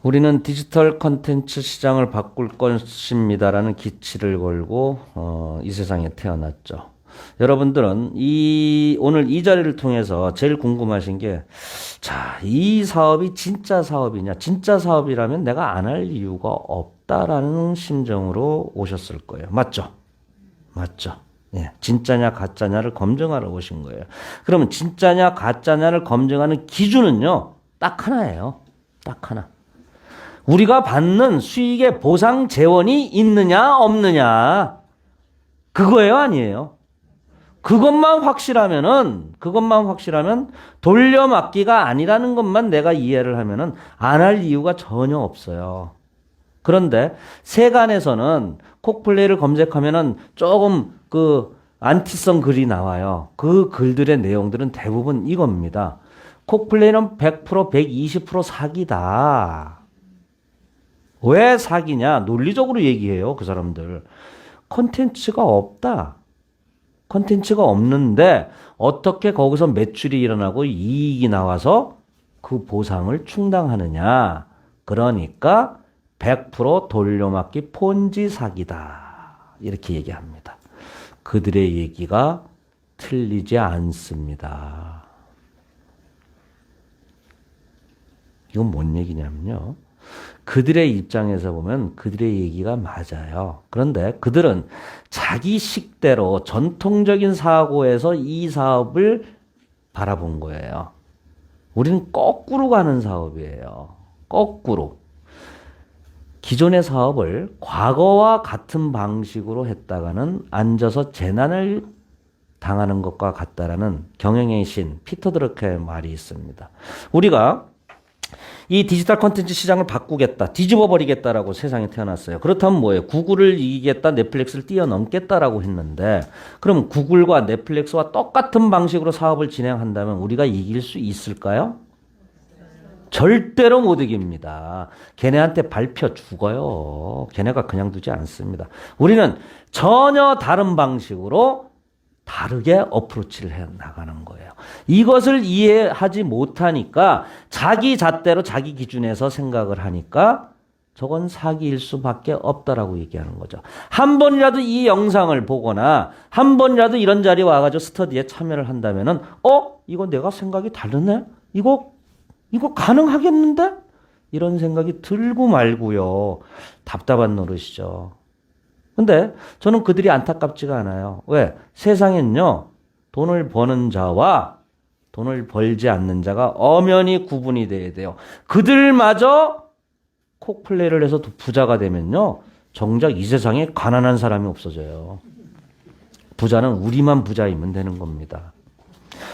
우리는 디지털 컨텐츠 시장을 바꿀 것입니다라는 기치를 걸고 이 세상에 태어났죠. 여러분들은 오늘 이 자리를 통해서 제일 궁금하신 게, 자, 이 사업이 진짜 사업이냐? 진짜 사업이라면 내가 안 할 이유가 없다라는 심정으로 오셨을 거예요. 맞죠? 맞죠? 예, 진짜냐 가짜냐를 검증하러 오신 거예요. 그러면 진짜냐 가짜냐를 검증하는 기준은요, 딱 하나예요. 딱 하나. 우리가 받는 수익의 보상 재원이 있느냐 없느냐, 그거예요 아니에요? 그것만 확실하면 돌려막기가 아니라는 것만 내가 이해를 하면은 안 할 이유가 전혀 없어요. 그런데 세간에서는 콕플레이를 검색하면은 조금 안티성 글이 나와요. 그 글들의 내용들은 대부분 이겁니다. 콕플레이는 100%, 120% 사기다. 왜 사기냐? 논리적으로 얘기해요, 그 사람들. 컨텐츠가 없다. 컨텐츠가 없는데 어떻게 거기서 매출이 일어나고 이익이 나와서 그 보상을 충당하느냐? 그러니까 100% 돌려막기 폰지 사기다. 이렇게 얘기합니다. 그들의 얘기가 틀리지 않습니다. 이건 뭔 얘기냐면요, 그들의 입장에서 보면 그들의 얘기가 맞아요. 그런데 그들은 자기 식대로 전통적인 사고에서 이 사업을 바라본 거예요. 우리는 거꾸로 가는 사업이에요. 거꾸로. 기존의 사업을 과거와 같은 방식으로 했다가는 앉아서 재난을 당하는 것과 같다라는 경영의 신 피터 드러커의 말이 있습니다. 우리가 이 디지털 콘텐츠 시장을 바꾸겠다, 뒤집어 버리겠다라고 세상에 태어났어요. 그렇다면 뭐예요? 구글을 이기겠다, 넷플릭스를 뛰어넘겠다라고 했는데, 그럼 구글과 넷플릭스와 똑같은 방식으로 사업을 진행한다면 우리가 이길 수 있을까요? 절대로 못 이깁니다. 걔네한테 밟혀 죽어요. 걔네가 그냥 두지 않습니다. 우리는 전혀 다른 방식으로 다르게 어프로치를 해 나가는 거예요. 이것을 이해하지 못하니까 자기 잣대로 자기 기준에서 생각을 하니까 저건 사기일 수밖에 없다라고 얘기하는 거죠. 한 번이라도 이 영상을 보거나 한 번이라도 이런 자리에 와가지고 스터디에 참여를 한다면은 이거 내가 생각이 다르네? 이거 가능하겠는데? 이런 생각이 들고 말고요. 답답한 노릇이죠. 근데 저는 그들이 안타깝지가 않아요. 왜? 세상엔요, 돈을 버는 자와 돈을 벌지 않는 자가 엄연히 구분이 돼야 돼요. 그들마저 콕플레이를 해서 부자가 되면요, 정작 이 세상에 가난한 사람이 없어져요. 부자는 우리만 부자이면 되는 겁니다.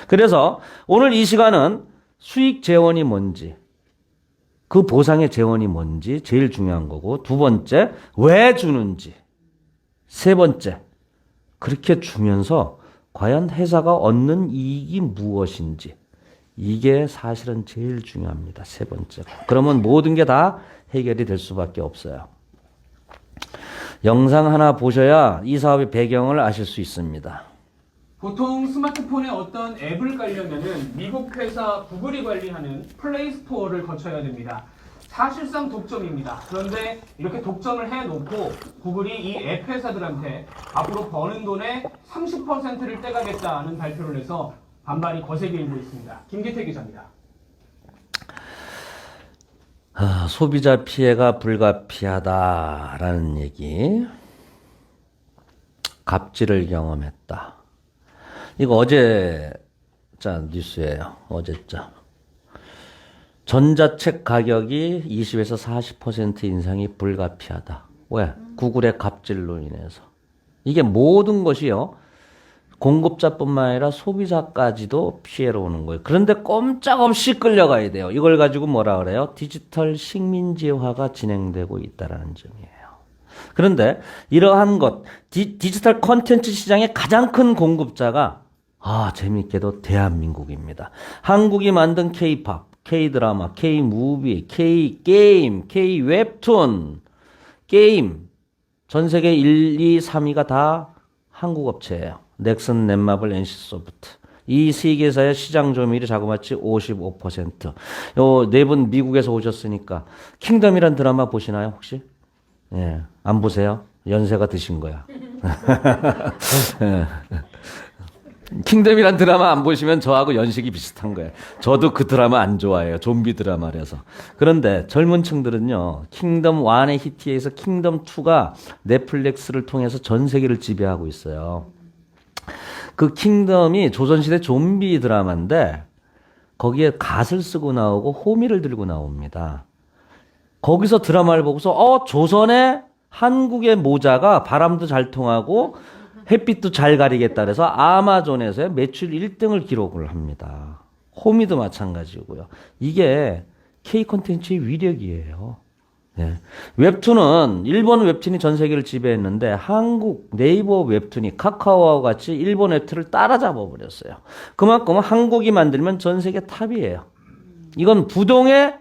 그래서 오늘 이 시간은 수익 재원이 뭔지, 그 보상의 재원이 뭔지 제일 중요한 거고, 두 번째, 왜 주는지, 세 번째, 그렇게 주면서 과연 회사가 얻는 이익이 무엇인지, 이게 사실은 제일 중요합니다. 세 번째. 그러면 모든 게 다 해결이 될 수밖에 없어요. 영상 하나 보셔야 이 사업의 배경을 아실 수 있습니다. 보통 스마트폰에 어떤 앱을 깔려면은 미국 회사 구글이 관리하는 플레이 스토어를 거쳐야 됩니다. 사실상 독점입니다. 그런데 이렇게 독점을 해놓고 구글이 이 앱 회사들한테 앞으로 버는 돈의 30%를 떼가겠다는 발표를 해서 반발이 거세게 일고 있습니다. 김기태 기자입니다. 소비자 피해가 불가피하다라는 얘기. 갑질을 경험했다. 이거 어제 뉴스예요. 어제자. 전자책 가격이 20에서 40% 인상이 불가피하다. 왜? 구글의 갑질로 인해서. 이게 모든 것이요, 공급자뿐만 아니라 소비자까지도 피해로 오는 거예요. 그런데 꼼짝없이 끌려가야 돼요. 이걸 가지고 뭐라 그래요? 디지털 식민지화가 진행되고 있다는 점이에요. 그런데 이러한 것, 디지털 콘텐츠 시장의 가장 큰 공급자가 재밌게도 대한민국입니다. 한국이 만든 K-팝, K-드라마, K-무비, K-게임, K-웹툰, 게임, 전 세계 1, 2, 3위가 다 한국 업체예요. 넥슨, 넷마블, NC소프트. 이 세계사의 시장 점유율이 자그마치 55%. 요 네 분 미국에서 오셨으니까 킹덤이란 드라마 보시나요 혹시? 예, 안 보세요? 연세가 드신 거야. 예. 킹덤이란 드라마 안 보시면 저하고 연식이 비슷한 거예요. 저도 그 드라마 안 좋아해요. 좀비 드라마라서. 그런데 젊은 층들은요. 킹덤 1의 히트에 의해서 킹덤 2가 넷플릭스를 통해서 전 세계를 지배하고 있어요. 그 킹덤이 조선시대 좀비 드라마인데 거기에 갓을 쓰고 나오고 호미를 들고 나옵니다. 거기서 드라마를 보고서 조선의 한국의 모자가 바람도 잘 통하고 햇빛도 잘 가리겠다 그래서 아마존에서의 매출 1등을 기록을 합니다. 호미도 마찬가지고요. 이게 K 콘텐츠의 위력이에요. 네. 웹툰은 일본 웹툰이 전 세계를 지배했는데 한국 네이버 웹툰이 카카오와 같이 일본 웹툰을 따라잡아 버렸어요. 그만큼 한국이 만들면 전 세계 탑이에요. 이건 부동의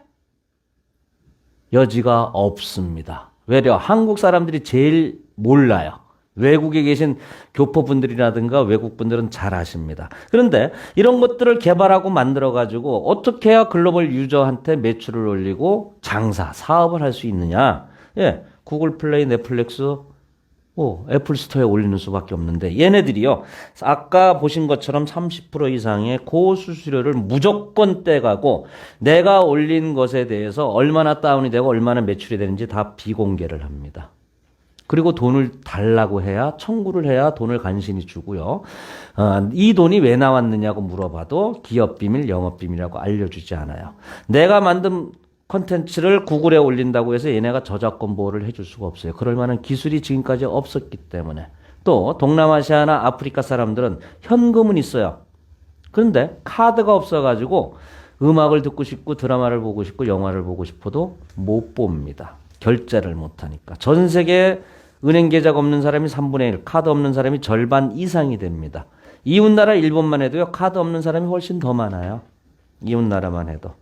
여지가 없습니다. 왜냐? 한국 사람들이 제일 몰라요. 외국에 계신 교포분들이라든가 외국분들은 잘 아십니다. 그런데 이런 것들을 개발하고 만들어가지고 어떻게 해야 글로벌 유저한테 매출을 올리고 장사, 사업을 할 수 있느냐. 예, 구글 플레이, 넷플릭스, 애플 스토어에 올리는 수밖에 없는데 얘네들이요. 아까 보신 것처럼 30% 이상의 고수수료를 무조건 떼가고 내가 올린 것에 대해서 얼마나 다운이 되고 얼마나 매출이 되는지 다 비공개를 합니다. 그리고 돈을 달라고 해야 청구를 해야 돈을 간신히 주고요. 이 돈이 왜 나왔느냐고 물어봐도 기업 비밀, 영업 비밀이라고 알려주지 않아요. 내가 만든 컨텐츠를 구글에 올린다고 해서 얘네가 저작권 보호를 해줄 수가 없어요. 그럴 만한 기술이 지금까지 없었기 때문에. 또 동남아시아나 아프리카 사람들은 현금은 있어요. 그런데 카드가 없어가지고 음악을 듣고 싶고 드라마를 보고 싶고 영화를 보고 싶어도 못 봅니다. 결제를 못하니까. 전 세계 은행 계좌가 없는 사람이 3분의 1, 카드 없는 사람이 절반 이상이 됩니다. 이웃나라 일본만 해도요. 카드 없는 사람이 훨씬 더 많아요. 이웃나라만 해도.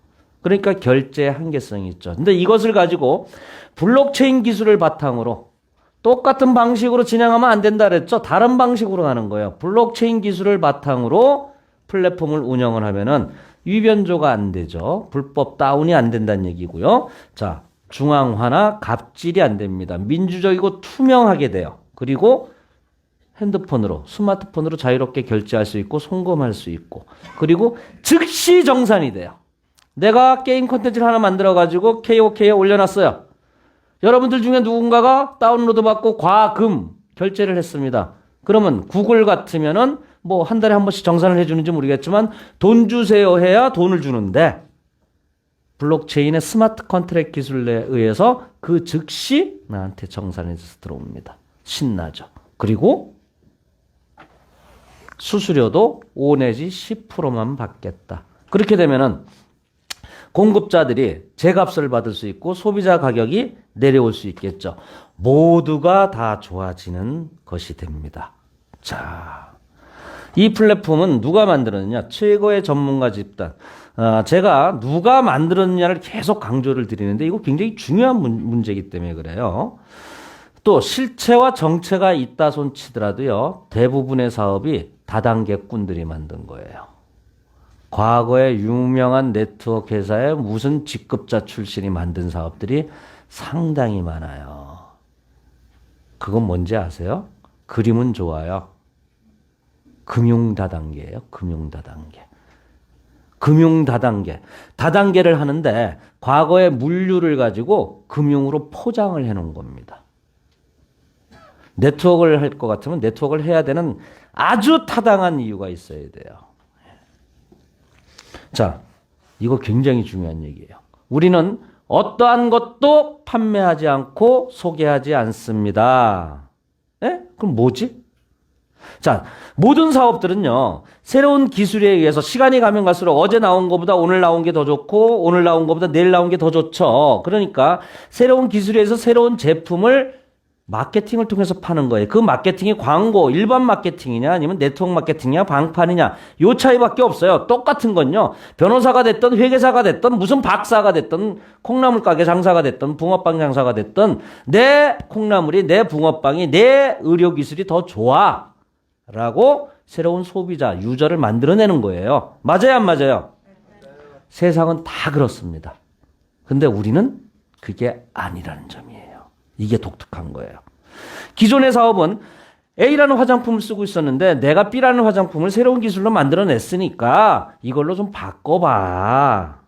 그러니까 결제의 한계성이 있죠. 근데 이것을 가지고 블록체인 기술을 바탕으로 똑같은 방식으로 진행하면 안 된다 그랬죠. 다른 방식으로 하는 거예요. 블록체인 기술을 바탕으로 플랫폼을 운영을 하면은 위변조가 안 되죠. 불법 다운이 안 된다는 얘기고요. 자, 중앙화나 갑질이 안 됩니다. 민주적이고 투명하게 돼요. 그리고 핸드폰으로, 스마트폰으로 자유롭게 결제할 수 있고 송금할 수 있고 그리고 즉시 정산이 돼요. 내가 게임 콘텐츠를 하나 만들어가지고 KOK에 올려놨어요. 여러분들 중에 누군가가 다운로드 받고 과금 결제를 했습니다. 그러면 구글 같으면은 뭐 한 달에 한 번씩 정산을 해주는지 모르겠지만 돈 주세요 해야 돈을 주는데 블록체인의 스마트 컨트랙 기술에 의해서 그 즉시 나한테 정산해서 들어옵니다. 신나죠. 그리고 수수료도 5 내지 10%만 받겠다. 그렇게 되면은 공급자들이 제값을 받을 수 있고 소비자 가격이 내려올 수 있겠죠. 모두가 다 좋아지는 것이 됩니다. 자, 이 플랫폼은 누가 만들었느냐? 최고의 전문가 집단. 제가 누가 만들었느냐를 계속 강조를 드리는데 이거 굉장히 중요한 문제이기 때문에 그래요. 또 실체와 정체가 있다 손치더라도요. 대부분의 사업이 다단계꾼들이 만든 거예요. 과거에 유명한 네트워크 회사의 무슨 직급자 출신이 만든 사업들이 상당히 많아요. 그건 뭔지 아세요? 그림은 좋아요. 금융다단계예요. 금융다단계. 금융다단계. 다단계를 하는데 과거의 물류를 가지고 금융으로 포장을 해놓은 겁니다. 네트워크를 할 것 같으면 네트워크를 해야 되는 아주 타당한 이유가 있어야 돼요. 자, 이거 굉장히 중요한 얘기예요. 우리는 어떠한 것도 판매하지 않고 소개하지 않습니다. 에? 그럼 뭐지? 자, 모든 사업들은요, 새로운 기술에 의해서 시간이 가면 갈수록 어제 나온 것보다 오늘 나온 게 더 좋고, 오늘 나온 것보다 내일 나온 게 더 좋죠. 그러니까 새로운 기술에 의해서 새로운 제품을 마케팅을 통해서 파는 거예요. 그 마케팅이 광고, 일반 마케팅이냐, 아니면 네트워크 마케팅이냐, 방판이냐, 요 차이밖에 없어요. 똑같은 건요, 변호사가 됐든, 회계사가 됐든, 무슨 박사가 됐든, 콩나물 가게 장사가 됐든, 붕어빵 장사가 됐든, 내 콩나물이, 내 붕어빵이, 내 의료기술이 더 좋아. 라고 새로운 소비자, 유저를 만들어내는 거예요. 맞아요, 안 맞아요? 세상은 다 그렇습니다. 근데 우리는 그게 아니라는 점이에요. 이게 독특한 거예요. 기존의 사업은 A라는 화장품을 쓰고 있었는데 내가 B라는 화장품을 새로운 기술로 만들어냈으니까 이걸로 좀 바꿔봐.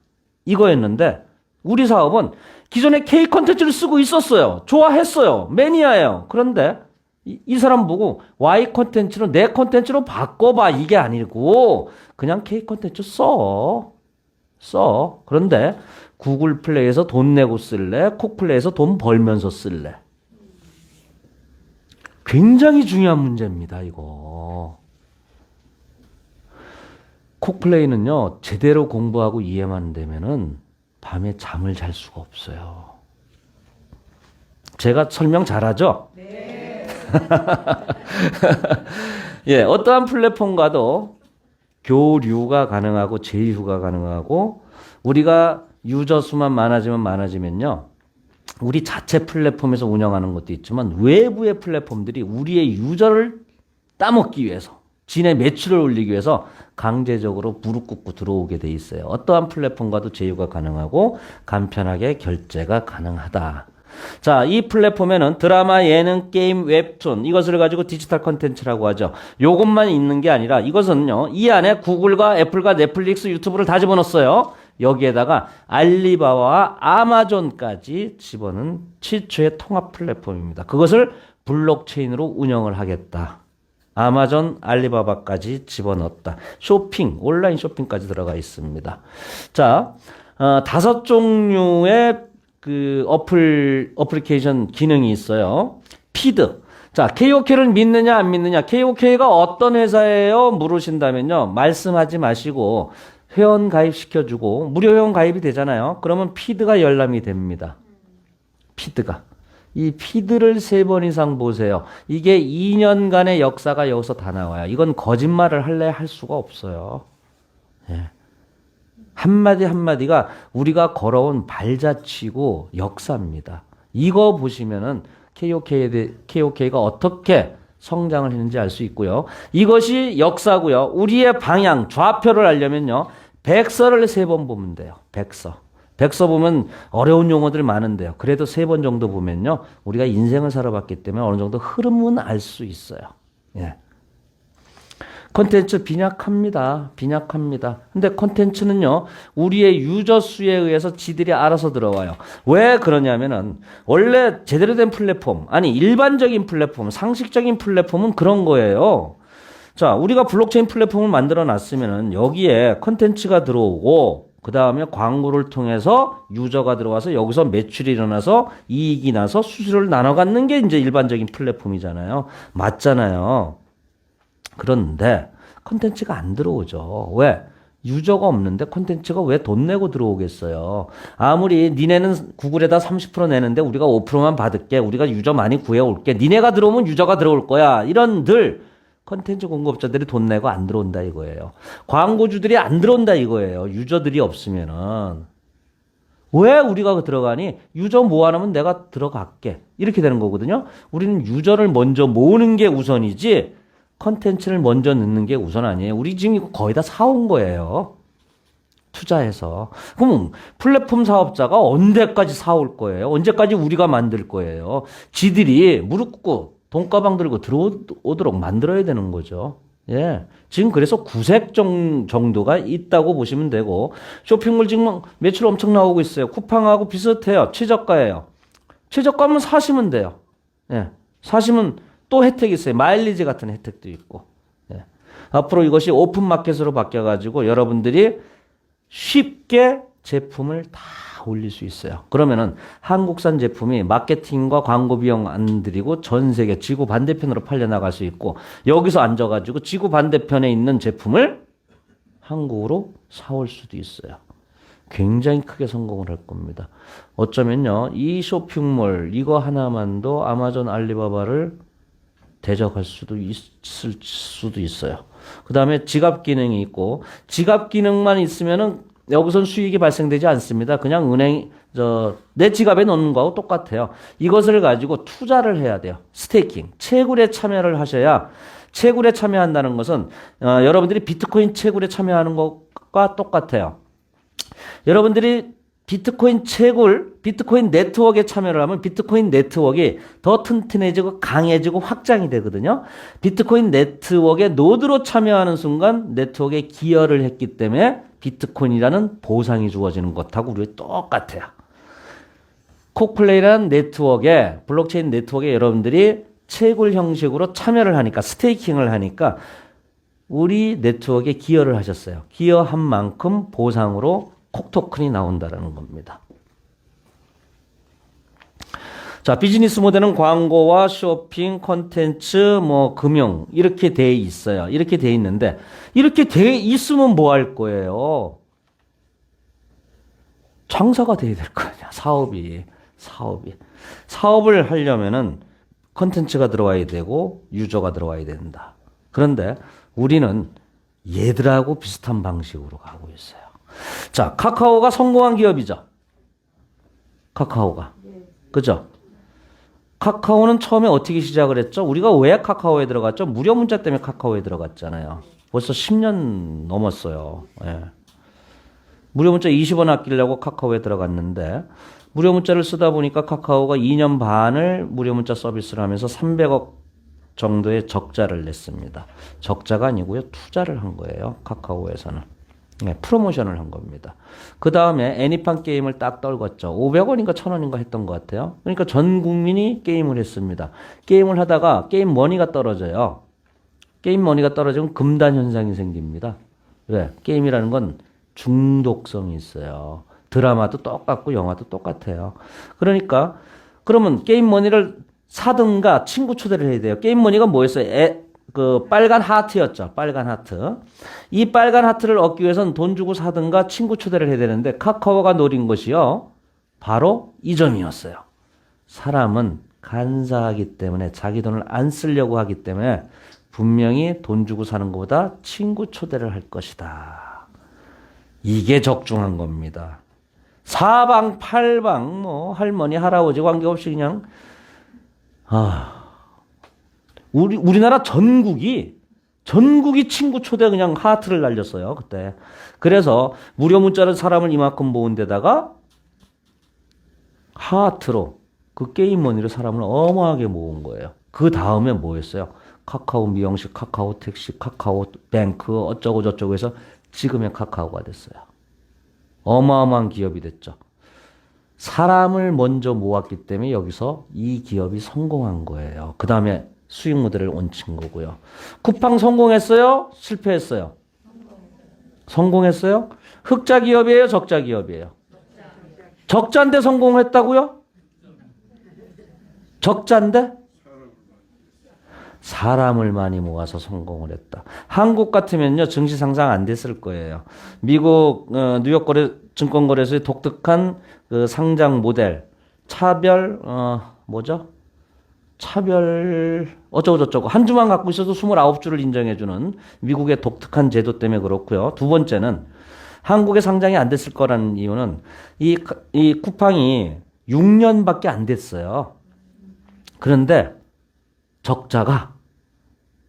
이거였는데 우리 사업은 기존에 K 컨텐츠를 쓰고 있었어요. 좋아했어요. 매니아예요. 그런데 이 사람 보고 Y 컨텐츠로 내 컨텐츠로 바꿔봐. 이게 아니고 그냥 K 컨텐츠 써. 그런데 구글 플레이에서 돈 내고 쓸래? 콕 플레이에서 돈 벌면서 쓸래? 굉장히 중요한 문제입니다, 이거. 콕 플레이는요, 제대로 공부하고 이해만 되면은 밤에 잠을 잘 수가 없어요. 제가 설명 잘하죠? 네. 예, 어떠한 플랫폼과도 교류가 가능하고 제휴가 가능하고 우리가 유저 수만 많아지면요. 우리 자체 플랫폼에서 운영하는 것도 있지만 외부의 플랫폼들이 우리의 유저를 따먹기 위해서 진의 매출을 올리기 위해서 강제적으로 무릎 꿇고 들어오게 돼 있어요. 어떠한 플랫폼과도 제휴가 가능하고 간편하게 결제가 가능하다. 자, 이 플랫폼에는 드라마, 예능, 게임, 웹툰 이것을 가지고 디지털 컨텐츠라고 하죠. 요것만 있는 게 아니라 이것은요. 이 안에 구글과 애플과 넷플릭스, 유튜브를 다 집어넣었어요. 여기에다가 알리바바와 아마존까지 집어넣은 최초의 통합 플랫폼입니다. 그것을 블록체인으로 운영을 하겠다. 아마존, 알리바바까지 집어넣었다. 쇼핑, 온라인 쇼핑까지 들어가 있습니다. 자, 5종류의 그 어플리케이션 기능이 있어요. 피드. 자, KOK를 믿느냐 안 믿느냐. KOK가 어떤 회사예요? 물으신다면요. 말씀하지 마시고 회원 가입시켜주고 무료 회원 가입이 되잖아요. 그러면 피드가 열람이 됩니다. 피드가. 이 피드를 3번 이상 보세요. 이게 2년간의 역사가 여기서 다 나와요. 이건 거짓말을 할래 할 수가 없어요. 예. 한마디 한마디가 우리가 걸어온 발자취고 역사입니다. 이거 보시면은 KOK가 어떻게 성장을 했는지 알 수 있고요. 이것이 역사고요. 우리의 방향, 좌표를 알려면요. 백서를 3번 보면 돼요. 백서 보면 어려운 용어들 많은데요. 그래도 3번 정도 보면요. 우리가 인생을 살아봤기 때문에 어느 정도 흐름은 알 수 있어요. 예. 콘텐츠 빈약합니다. 근데 콘텐츠는요, 우리의 유저 수에 의해서 지들이 알아서 들어와요. 왜 그러냐면은, 원래 제대로 된 플랫폼, 아니, 일반적인 플랫폼, 상식적인 플랫폼은 그런 거예요. 자, 우리가 블록체인 플랫폼을 만들어 놨으면은, 여기에 콘텐츠가 들어오고, 그 다음에 광고를 통해서 유저가 들어와서 여기서 매출이 일어나서 이익이 나서 수수료를 나눠 갖는 게 이제 일반적인 플랫폼이잖아요. 맞잖아요. 그런데 콘텐츠가 안 들어오죠. 왜? 유저가 없는데 콘텐츠가 왜 돈 내고 들어오겠어요. 아무리 니네는 구글에다 30% 내는데 우리가 5%만 받을게. 우리가 유저 많이 구해올게. 니네가 들어오면 유저가 들어올 거야. 이런들 콘텐츠 공급자들이 돈 내고 안 들어온다 이거예요. 광고주들이 안 들어온다 이거예요. 유저들이 없으면은. 왜 우리가 들어가니? 유저 모아놓으면 내가 들어갈게. 이렇게 되는 거거든요. 우리는 유저를 먼저 모으는 게 우선이지 컨텐츠를 먼저 넣는 게 우선 아니에요. 우리 지금 이거 거의 다 사온 거예요. 투자해서. 그럼 플랫폼 사업자가 언제까지 사올 거예요? 언제까지 우리가 만들 거예요? 지들이 무릎 꿇고 돈가방 들고 들어오도록 만들어야 되는 거죠. 예. 지금 그래서 구색 정도가 있다고 보시면 되고, 쇼핑몰 지금 매출 엄청 나오고 있어요. 쿠팡하고 비슷해요. 최저가예요. 최저가면 사시면 돼요. 예. 사시면 또 혜택이 있어요. 마일리지 같은 혜택도 있고. 예. 앞으로 이것이 오픈마켓으로 바뀌어가지고 여러분들이 쉽게 제품을 다 올릴 수 있어요. 그러면은 한국산 제품이 마케팅과 광고 비용 안 들이고 전 세계 지구 반대편으로 팔려나갈 수 있고 여기서 앉아가지고 지구 반대편에 있는 제품을 한국으로 사올 수도 있어요. 굉장히 크게 성공을 할 겁니다. 어쩌면요. 이 쇼핑몰 이거 하나만도 아마존 알리바바를 대적할 수도 있을 수도 있어요. 그 다음에 지갑 기능이 있고, 지갑 기능만 있으면은 여기선 수익이 발생되지 않습니다. 그냥 내 지갑에 넣는 거하고 똑같아요. 이것을 가지고 투자를 해야 돼요. 스테이킹. 채굴에 참여를 하셔야 채굴에 참여한다는 것은 여러분들이 비트코인 채굴에 참여하는 것과 똑같아요. 여러분들이 비트코인 채굴, 비트코인 네트워크에 참여를 하면 비트코인 네트워크가 더 튼튼해지고 강해지고 확장이 되거든요. 비트코인 네트워크의 노드로 참여하는 순간 네트워크에 기여를 했기 때문에 비트코인이라는 보상이 주어지는 것하고 우리 똑같아요. 콕플레이라는 네트워크에, 블록체인 네트워크에 여러분들이 채굴 형식으로 참여를 하니까, 스테이킹을 하니까 우리 네트워크에 기여를 하셨어요. 기여한 만큼 보상으로 콕 토큰이 나온다는 겁니다. 자, 비즈니스 모델은 광고와 쇼핑, 콘텐츠, 금융 이렇게 돼 있어요. 이렇게 돼 있는데 이렇게 돼 있으면 뭐 할 거예요? 장사가 돼야 될 거 아니야. 사업을 하려면은 콘텐츠가 들어와야 되고 유저가 들어와야 된다. 그런데 우리는 얘들하고 비슷한 방식으로 가고 있어요. 자, 카카오가 성공한 기업이죠. 카카오가. 그죠? 카카오는 처음에 어떻게 시작을 했죠? 우리가 왜 카카오에 들어갔죠? 무료 문자 때문에 카카오에 들어갔잖아요. 벌써 10년 넘었어요. 예. 무료 문자 20원 아끼려고 카카오에 들어갔는데 무료 문자를 쓰다 보니까 카카오가 2년 반을 무료 문자 서비스를 하면서 300억 정도의 적자를 냈습니다. 적자가 아니고요. 투자를 한 거예요. 카카오에서는. 네, 프로모션을 한 겁니다. 그 다음에 애니팡 게임을 딱 떨궜죠. 500원인가 1000원인가 했던 것 같아요. 그러니까 전 국민이 게임을 했습니다. 게임을 하다가 게임 머니가 떨어져요. 게임 머니가 떨어지면 금단 현상이 생깁니다. 왜? 게임이라는 건 중독성이 있어요. 드라마도 똑같고 영화도 똑같아요. 그러니까 그러면 게임 머니를 사든가 친구 초대를 해야 돼요. 게임 머니가 뭐였어요? 그 빨간 하트였죠. 빨간 하트. 이 빨간 하트를 얻기 위해서는 돈 주고 사든가 친구 초대를 해야 되는데 카카오가 노린 것이요. 바로 이 점이었어요. 사람은 간사하기 때문에 자기 돈을 안 쓰려고 하기 때문에 분명히 돈 주고 사는 것보다 친구 초대를 할 것이다. 이게 적중한 겁니다. 사방 팔방 할머니 할아버지 관계없이 그냥 우리나라 전국이 친구 초대 그냥 하트를 날렸어요, 그때. 그래서 무료 문자를 사람을 이만큼 모은 데다가 하트로 그 게임 머니로 사람을 어마하게 모은 거예요. 그 다음에 뭐 했어요? 카카오 미용실, 카카오 택시, 카카오 뱅크 어쩌고 저쩌고 해서 지금의 카카오가 됐어요. 어마어마한 기업이 됐죠. 사람을 먼저 모았기 때문에 여기서 이 기업이 성공한 거예요. 그 다음에 수익 모델을 얹힌 거고요. 쿠팡 성공했어요? 실패했어요? 성공했어요? 흑자 기업이에요? 적자 기업이에요? 적자인데 성공했다고요? 적자인데? 사람을 많이 모아서 성공을 했다. 한국 같으면요, 증시 상장 안 됐을 거예요. 미국 뉴욕 증권거래소의 독특한 그 상장 모델, 차별 어쩌고저쩌고 한 주만 갖고 있어도 29주를 인정해주는 미국의 독특한 제도 때문에 그렇고요. 두 번째는 한국에 상장이 안 됐을 거라는 이유는 이 쿠팡이 6년밖에 안 됐어요. 그런데 적자가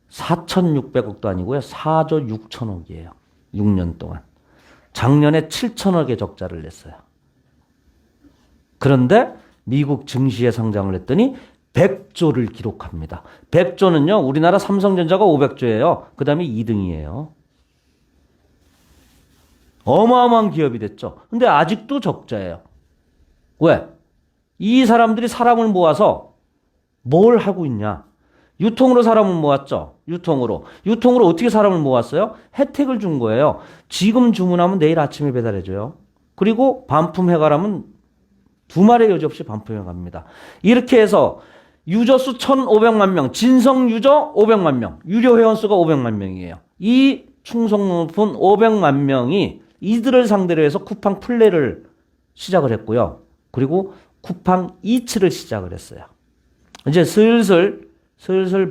4,600억도 아니고요. 4조 6천억이에요. 6년 동안. 작년에 7천억의 적자를 냈어요. 그런데 미국 증시에 상장을 했더니 100조를 기록합니다. 100조는요. 우리나라 삼성전자가 500조예요. 그 다음에 2등이에요. 어마어마한 기업이 됐죠. 근데 아직도 적자예요. 왜? 이 사람들이 사람을 모아서 뭘 하고 있냐? 유통으로 사람을 모았죠. 유통으로 어떻게 사람을 모았어요? 혜택을 준 거예요. 지금 주문하면 내일 아침에 배달해줘요. 그리고 반품해 가라면 두말의 여지 없이 반품해 갑니다. 이렇게 해서 유저 수 1,500만 명, 진성 유저 500만 명, 유료 회원 수가 500만 명이에요. 이 충성 높은 500만 명이 이들을 상대로 해서 쿠팡 플레이를 시작을 했고요. 그리고 쿠팡 이츠를 시작을 했어요. 이제 슬슬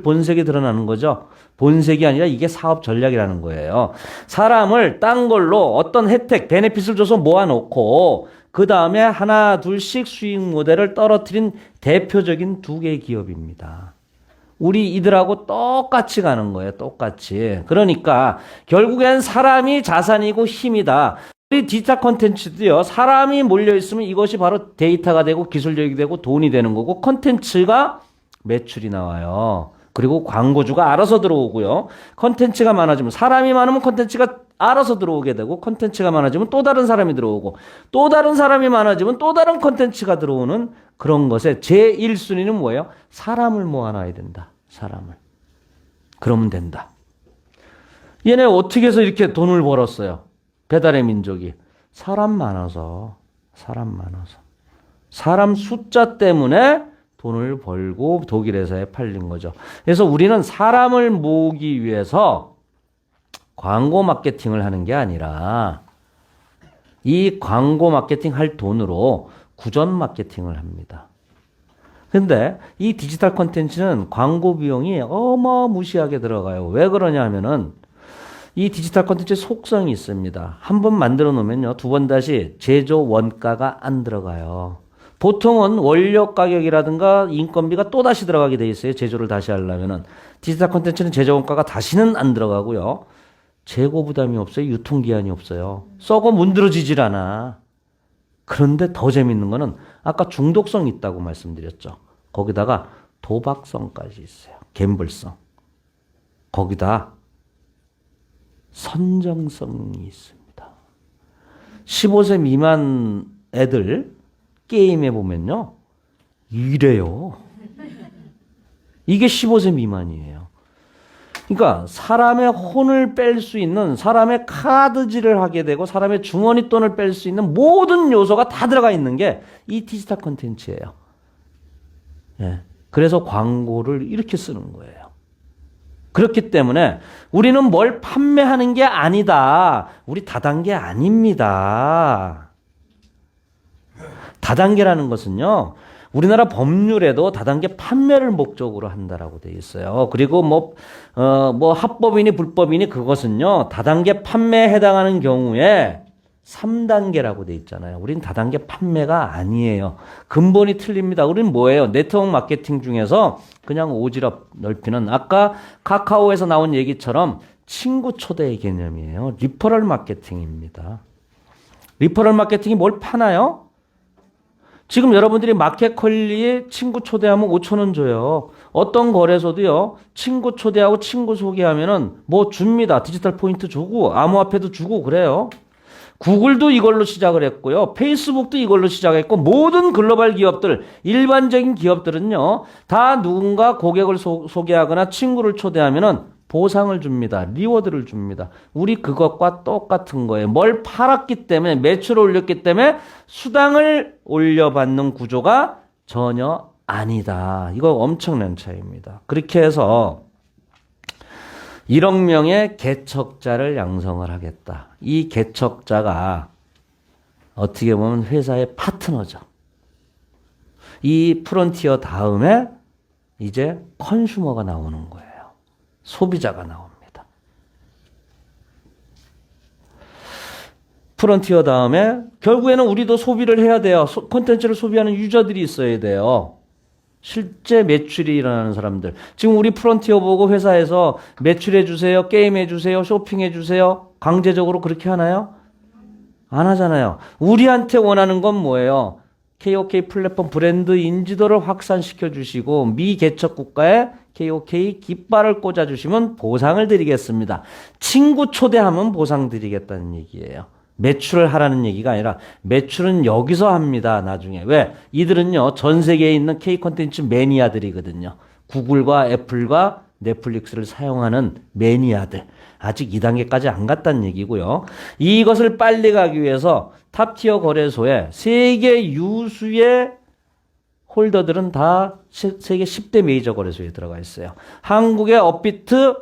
본색이 드러나는 거죠. 본색이 아니라 이게 사업 전략이라는 거예요. 사람을 딴 걸로 어떤 혜택, 베네핏을 줘서 모아놓고 그 다음에 하나 둘씩 수익 모델을 떨어뜨린 대표적인 두 개의 기업입니다. 우리 이들하고 똑같이 가는 거예요. 똑같이. 그러니까 결국엔 사람이 자산이고 힘이다. 우리 디지털 콘텐츠도요. 사람이 몰려있으면 이것이 바로 데이터가 되고 기술력이 되고 돈이 되는 거고 콘텐츠가 매출이 나와요. 그리고 광고주가 알아서 들어오고요. 콘텐츠가 많아지면 사람이 많으면 콘텐츠가 알아서 들어오게 되고 콘텐츠가 많아지면 또 다른 사람이 들어오고 또 다른 사람이 많아지면 또 다른 콘텐츠가 들어오는 그런 것에 제1순위는 뭐예요? 사람을 모아놔야 된다. 사람을. 그러면 된다. 얘네 어떻게 해서 이렇게 돈을 벌었어요? 배달의 민족이. 사람 많아서. 사람 숫자 때문에 돈을 벌고 독일 회사에 팔린 거죠. 그래서 우리는 사람을 모으기 위해서 광고 마케팅을 하는 게 아니라 이 광고 마케팅 할 돈으로 구전 마케팅을 합니다. 근데 이 디지털 콘텐츠는 광고 비용이 어마무시하게 들어가요. 왜 그러냐 하면은 이 디지털 콘텐츠의 속성이 있습니다. 한 번 만들어 놓으면요. 두 번 다시 제조 원가가 안 들어가요. 보통은 원료 가격이라든가 인건비가 또 다시 들어가게 돼 있어요. 제조를 다시 하려면은. 디지털 콘텐츠는 제조 원가가 다시는 안 들어가고요. 재고 부담이 없어요. 유통기한이 없어요. 썩어 문드러지질 않아. 그런데 더 재밌는 거는 아까 중독성이 있다고 말씀드렸죠. 거기다가 도박성까지 있어요. 갬블성. 거기다 선정성이 있습니다. 15세 미만 애들 게임해 보면요. 이래요. 이게 15세 미만이에요. 그러니까 사람의 혼을 뺄 수 있는 사람의 카드질을 하게 되고 사람의 주머니 돈을 뺄 수 있는 모든 요소가 다 들어가 있는 게 이 디지털 콘텐츠예요. 예. 그래서 광고를 이렇게 쓰는 거예요. 그렇기 때문에 우리는 뭘 판매하는 게 아니다. 우리 다단계 아닙니다. 다단계라는 것은요. 우리나라 법률에도 다단계 판매를 목적으로 한다라고 돼 있어요. 그리고 뭐 합법이니 불법이니 그것은요. 다단계 판매에 해당하는 경우에 3단계라고 돼 있잖아요. 우린 다단계 판매가 아니에요. 근본이 틀립니다. 우린 뭐예요? 네트워크 마케팅 중에서 그냥 오지랖 넓히는 아까 카카오에서 나온 얘기처럼 친구 초대의 개념이에요. 리퍼럴 마케팅입니다. 리퍼럴 마케팅이 뭘 파나요? 지금 여러분들이 마켓컬리에 친구 초대하면 5,000원 줘요. 어떤 거래소도요. 친구 초대하고 친구 소개하면은 뭐 줍니다. 디지털 포인트 주고 암호화폐도 주고 그래요. 구글도 이걸로 시작을 했고요. 페이스북도 이걸로 시작했고 모든 글로벌 기업들, 일반적인 기업들은요. 다 누군가 고객을 소개하거나 친구를 초대하면은 보상을 줍니다. 리워드를 줍니다. 우리 그것과 똑같은 거예요. 뭘 팔았기 때문에 매출을 올렸기 때문에 수당을 올려받는 구조가 전혀 아니다. 이거 엄청난 차이입니다. 그렇게 해서 1억 명의 개척자를 양성을 하겠다. 이 개척자가 어떻게 보면 회사의 파트너죠. 이 프론티어 다음에 이제 컨슈머가 나오는 거예요. 소비자가 나옵니다. 프론티어 다음에 결국에는 우리도 소비를 해야 돼요. 콘텐츠를 소비하는 유저들이 있어야 돼요. 실제 매출이 일어나는 사람들. 지금 우리 프론티어 보고 회사에서 매출해 주세요, 게임해 주세요, 쇼핑해 주세요. 강제적으로 그렇게 하나요? 안 하잖아요. 우리한테 원하는 건 뭐예요? KOK 플랫폼 브랜드 인지도를 확산시켜 주시고 미개척 국가에 KOK 깃발을 꽂아 주시면 보상을 드리겠습니다. 친구 초대하면 보상 드리겠다는 얘기예요. 매출을 하라는 얘기가 아니라 매출은 여기서 합니다. 나중에. 왜? 이들은요. 전 세계에 있는 K 콘텐츠 매니아들이거든요. 구글과 애플과 넷플릭스를 사용하는 매니아들. 아직 2단계까지 안 갔다는 얘기고요. 이것을 빨리 가기 위해서 탑티어 거래소에 세계 유수의 홀더들은 다 세계 10대 메이저 거래소에 들어가 있어요. 한국의 업비트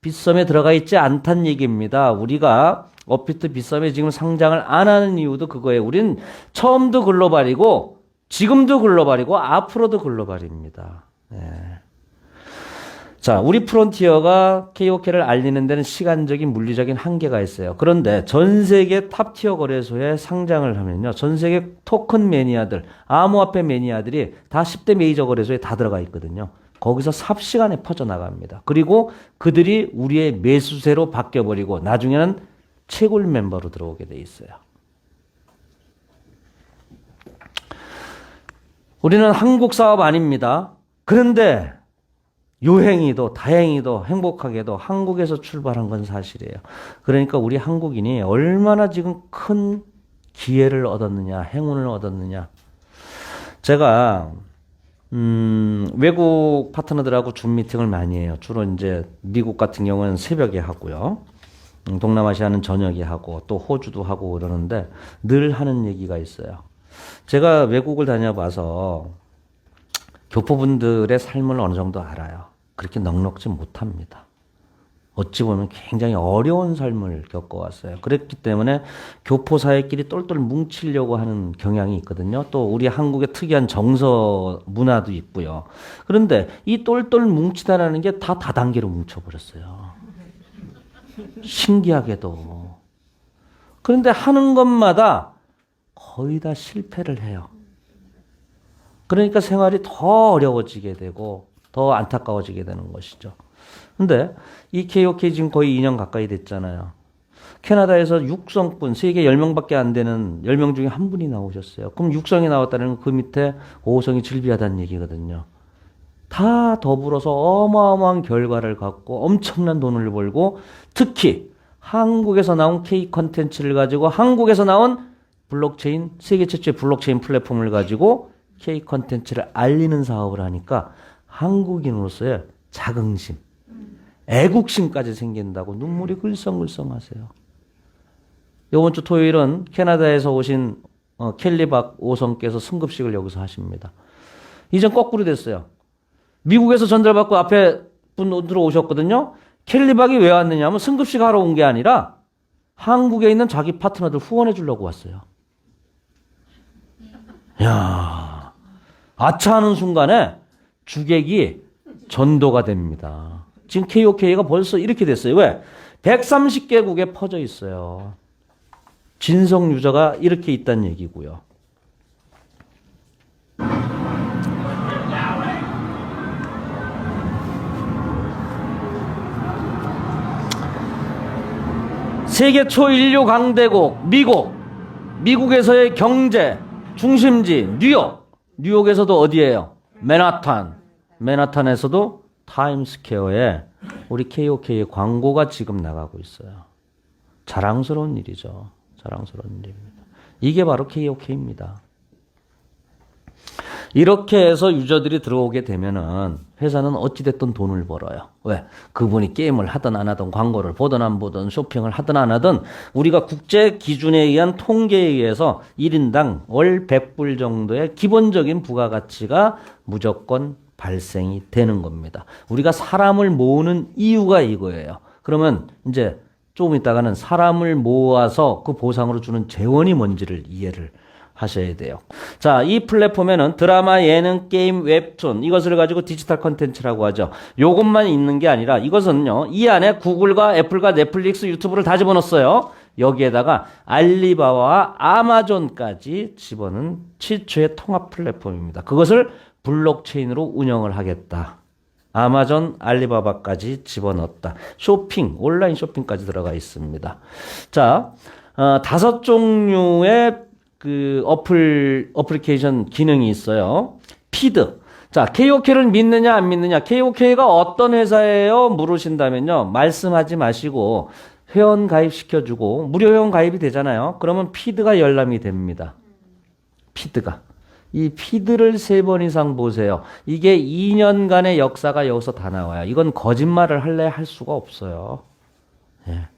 빗썸에 들어가 있지 않다는 얘기입니다. 우리가 업비트 빗썸에 지금 상장을 안 하는 이유도 그거예요. 우린 처음도 글로벌이고 지금도 글로벌이고 앞으로도 글로벌입니다. 네. 자, 우리 프론티어가 KOK를 알리는 데는 시간적인 물리적인 한계가 있어요. 그런데 전 세계 탑티어 거래소에 상장을 하면요. 전 세계 토큰 매니아들, 암호화폐 매니아들이 다 10대 메이저 거래소에 다 들어가 있거든요. 거기서 삽시간에 퍼져나갑니다. 그리고 그들이 우리의 매수세로 바뀌어버리고 나중에는 채굴 멤버로 들어오게 돼 있어요. 우리는 한국 사업 아닙니다. 그런데 요행히도 다행히도 행복하게도 한국에서 출발한 건 사실이에요. 그러니까 우리 한국인이 얼마나 지금 큰 기회를 얻었느냐, 행운을 얻었느냐. 제가 외국 파트너들하고 줌 미팅을 많이 해요. 주로 이제 미국 같은 경우는 새벽에 하고요. 동남아시아는 저녁에 하고 또 호주도 하고 그러는데 늘 하는 얘기가 있어요. 제가 외국을 다녀봐서 교포분들의 삶을 어느 정도 알아요. 그렇게 넉넉지 못합니다. 어찌 보면 굉장히 어려운 삶을 겪어왔어요. 그랬기 때문에 교포 사회끼리 똘똘 뭉치려고 하는 경향이 있거든요. 또 우리 한국의 특이한 정서 문화도 있고요. 그런데 이 똘똘 뭉치다라는 게 다 다단계로 뭉쳐버렸어요. 신기하게도. 그런데 하는 것마다 거의 다 실패를 해요. 그러니까 생활이 더 어려워지게 되고 더 안타까워지게 되는 것이죠. 근데 이 KOK 지금 거의 2년 가까이 됐잖아요. 캐나다에서 육성분, 세계 10명밖에 안 되는 10명 중에 한 분이 나오셨어요. 그럼 육성이 나왔다는 건 그 밑에 5성이 즐비하다는 얘기거든요. 다 더불어서 어마어마한 결과를 갖고 엄청난 돈을 벌고 특히 한국에서 나온 K 컨텐츠를 가지고 한국에서 나온 블록체인, 세계 최초의 블록체인 플랫폼을 가지고 K 컨텐츠를 알리는 사업을 하니까 한국인으로서의 자긍심, 애국심까지 생긴다고 눈물이 글썽글썽 하세요. 이번 주 토요일은 캐나다에서 오신 켈리박 5성께서 승급식을 여기서 하십니다. 이젠 거꾸로 됐어요. 미국에서 전달받고 앞에 분 들어오셨거든요. 켈리박이 왜 왔느냐 하면 승급식 하러 온 게 아니라 한국에 있는 자기 파트너들 후원해 주려고 왔어요. 야, 아차하는 순간에 주객이 전도가 됩니다. 지금 KOK가 벌써 이렇게 됐어요. 왜? 130개국에 퍼져 있어요. 진성 유저가 이렇게 있다는 얘기고요. 세계 초인류 강대국 미국에서의 경제 중심지 뉴욕에서도 어디예요? 맨하탄에서도 타임스퀘어에 우리 KOK의 광고가 지금 나가고 있어요. 자랑스러운 일이죠. 자랑스러운 일입니다. 이게 바로 KOK입니다. 이렇게 해서 유저들이 들어오게 되면은 회사는 어찌됐든 돈을 벌어요. 왜? 그분이 게임을 하든 안 하든 광고를 보든 안 보든 쇼핑을 하든 안 하든 우리가 국제 기준에 의한 통계에 의해서 1인당 월 100불 정도의 기본적인 부가가치가 무조건 발생이 되는 겁니다. 우리가 사람을 모으는 이유가 이거예요. 그러면 이제 조금 있다가는 사람을 모아서 그 보상으로 주는 재원이 뭔지를 이해를 하셔야 돼요. 자, 이 플랫폼에는 드라마, 예능, 게임, 웹툰 이것을 가지고 디지털 컨텐츠라고 하죠. 요것만 있는 게 아니라 이것은요. 이 안에 구글과 애플과 넷플릭스, 유튜브를 다 집어넣었어요. 여기에다가 알리바바와 아마존까지 집어넣은 최초의 통합 플랫폼입니다. 그것을 블록체인으로 운영을 하겠다. 아마존, 알리바바까지 집어넣었다. 쇼핑, 온라인 쇼핑까지 들어가 있습니다. 자, 5종류의 그 어플리케이션 기능이 있어요. 피드. 자, KOK를 믿느냐 안 믿느냐. KOK가 어떤 회사예요? 물으신다면요. 말씀하지 마시고 회원 가입시켜주고 무료 회원 가입이 되잖아요. 그러면 피드가 열람이 됩니다. 피드가. 이 피드를 3번 이상 보세요. 이게 2년간의 역사가 여기서 다 나와요. 이건 거짓말을 할래 할 수가 없어요. 예.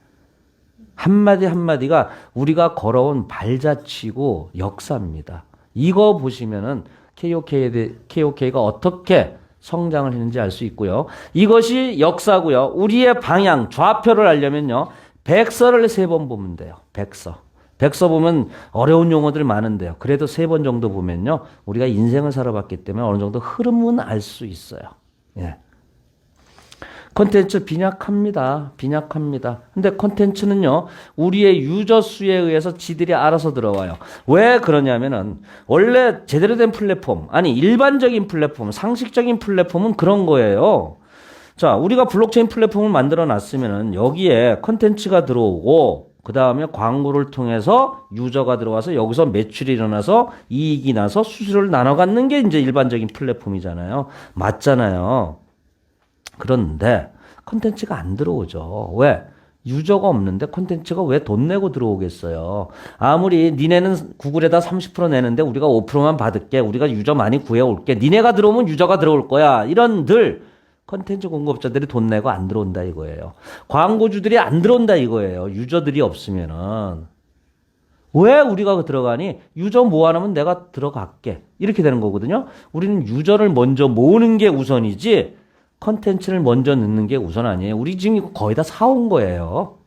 한마디 한마디가 우리가 걸어온 발자취고 역사입니다. 이거 보시면은 KOK가 어떻게 성장을 했는지 알 수 있고요. 이것이 역사고요. 우리의 방향, 좌표를 알려면요. 백서를 3번 보면 돼요. 백서 보면 어려운 용어들 많은데요. 그래도 3번 정도 보면요. 우리가 인생을 살아봤기 때문에 어느 정도 흐름은 알 수 있어요. 예. 콘텐츠 빈약합니다. 빈약합니다. 근데 콘텐츠는요, 우리의 유저 수에 의해서 지들이 알아서 들어와요. 왜 그러냐면은, 원래 제대로 된 플랫폼, 아니, 일반적인 플랫폼, 상식적인 플랫폼은 그런 거예요. 자, 우리가 블록체인 플랫폼을 만들어 놨으면은, 여기에 콘텐츠가 들어오고, 그 다음에 광고를 통해서 유저가 들어와서 여기서 매출이 일어나서 이익이 나서 수수료를 나눠 갖는 게 이제 일반적인 플랫폼이잖아요. 맞잖아요. 그런데 콘텐츠가 안 들어오죠. 왜? 유저가 없는데 콘텐츠가 왜 돈 내고 들어오겠어요? 아무리 니네는 구글에다 30% 내는데 우리가 5%만 받을게. 우리가 유저 많이 구해올게. 니네가 들어오면 유저가 들어올 거야. 이런 들 콘텐츠 공급자들이 돈 내고 안 들어온다 이거예요. 광고주들이 안 들어온다 이거예요. 유저들이 없으면은. 왜 우리가 들어가니? 유저 모아놓으면 내가 들어갈게. 이렇게 되는 거거든요. 우리는 유저를 먼저 모으는 게 우선이지 컨텐츠를 먼저 넣는 게 우선 아니에요. 우리 지금 이거 거의 다 사온 거예요.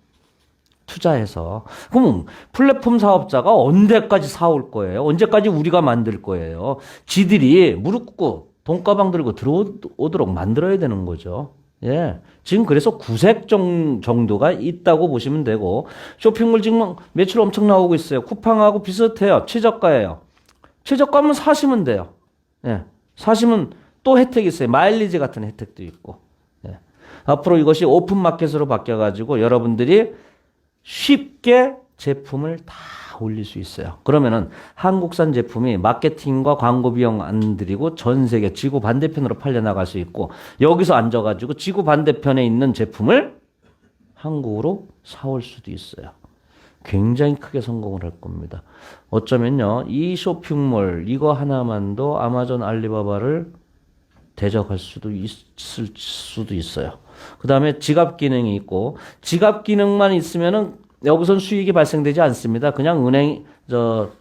투자해서. 그럼 플랫폼 사업자가 언제까지 사올 거예요? 언제까지 우리가 만들 거예요? 지들이 무릎 꿇고 돈가방 들고 들어오도록 만들어야 되는 거죠. 예. 지금 그래서 구색 정도가 있다고 보시면 되고, 쇼핑몰 지금 매출 엄청 나오고 있어요. 쿠팡하고 비슷해요. 최저가예요. 최저가면 사시면 돼요. 예. 사시면 또 혜택이 있어요. 마일리지 같은 혜택도 있고. 예. 앞으로 이것이 오픈마켓으로 바뀌어가지고 여러분들이 쉽게 제품을 다 올릴 수 있어요. 그러면은 한국산 제품이 마케팅과 광고 비용 안 들이고 전 세계 지구 반대편으로 팔려나갈 수 있고 여기서 앉아가지고 지구 반대편에 있는 제품을 한국으로 사올 수도 있어요. 굉장히 크게 성공을 할 겁니다. 어쩌면요. 이 쇼핑몰 이거 하나만도 아마존 알리바바를 대적할 수도 있을 수도 있어요. 그 다음에 지갑 기능이 있고 지갑 기능만 있으면은 여기선 수익이 발생되지 않습니다. 그냥